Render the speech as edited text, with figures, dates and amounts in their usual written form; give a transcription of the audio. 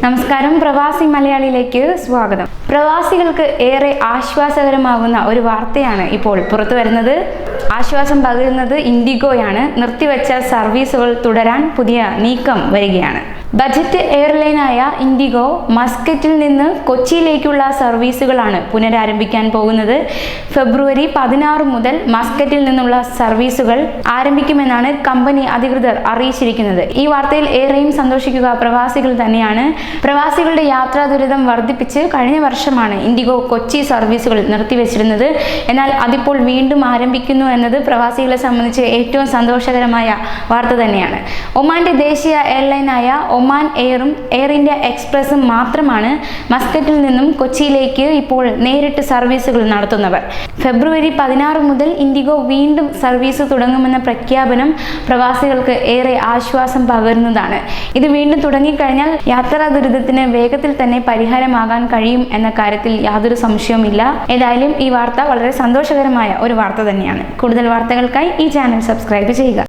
നമസ്കാരം, പ്രവാസി മലയാളിയിലേക്ക് സ്വാഗതം. പ്രവാസികൾക്ക് ഏറെ ആശ്വാസകരമാകുന്ന ഒരു വാർത്തയാണ് ഇപ്പോൾ പുറത്തു വരുന്നത്. ആശ്വാസം പകരുന്നത് ഇൻഡിഗോയാണ്. നിർത്തിവെച്ച സർവീസുകൾ തുടരാൻ പുതിയ നീക്കം വരികയാണ്. ബജറ്റ് എയർലൈനായ ഇൻഡിഗോ മസ്കറ്റിൽ നിന്ന് കൊച്ചിയിലേക്കുള്ള സർവീസുകളാണ് പുനരാരംഭിക്കാൻ പോകുന്നത്. ഫെബ്രുവരി 16 മുതൽ മസ്കറ്റിൽ നിന്നുള്ള സർവീസുകൾ ആരംഭിക്കുമെന്നാണ് കമ്പനി അധികൃതർ അറിയിച്ചിരിക്കുന്നത്. ഈ വാർത്തയിൽ ഏറെയും സന്തോഷിക്കുക പ്രവാസികൾ തന്നെയാണ്. പ്രവാസികളുടെ യാത്രാ ദുരിതം വർദ്ധിപ്പിച്ച് കഴിഞ്ഞ വർഷമാണ് ഇൻഡിഗോ കൊച്ചി സർവീസുകൾ നിർത്തിവെച്ചിരുന്നത്. എന്നാൽ അതിപ്പോൾ വീണ്ടും ആരംഭിക്കുന്നു എന്നത് പ്രവാസികളെ സംബന്ധിച്ച് ഏറ്റവും സന്തോഷകരമായ വാർത്ത തന്നെയാണ്. ഒമാന്റെ ദേശീയ എയർലൈനായ ഒമാൻ എയറും എയർ ഇന്ത്യ എക്സ്പ്രസും മാത്രമാണ് മസ്കറ്റിൽ നിന്നും കൊച്ചിയിലേക്ക് ഇപ്പോൾ നേരിട്ട് സർവീസുകൾ നടത്തുന്നവർ. ഫെബ്രുവരി 16 മുതൽ ഇൻഡിഗോ വീണ്ടും സർവീസ് തുടങ്ങുമെന്ന പ്രഖ്യാപനം പ്രവാസികൾക്ക് ഏറെ ആശ്വാസം പകരുന്നതാണ്. ഇത് വീണ്ടും തുടങ്ങിക്കഴിഞ്ഞാൽ യാത്രാ ദുരിതത്തിന് വേഗത്തിൽ തന്നെ പരിഹാരമാകാൻ കഴിയും എന്ന കാര്യത്തിൽ യാതൊരു സംശയവുമില്ല. ഏതായാലും ഈ വാർത്ത വളരെ സന്തോഷകരമായ ഒരു വാർത്ത തന്നെയാണ്. കൂടുതൽ വാർത്തകൾക്കായി ഈ ചാനൽ സബ്സ്ക്രൈബ് ചെയ്യുക.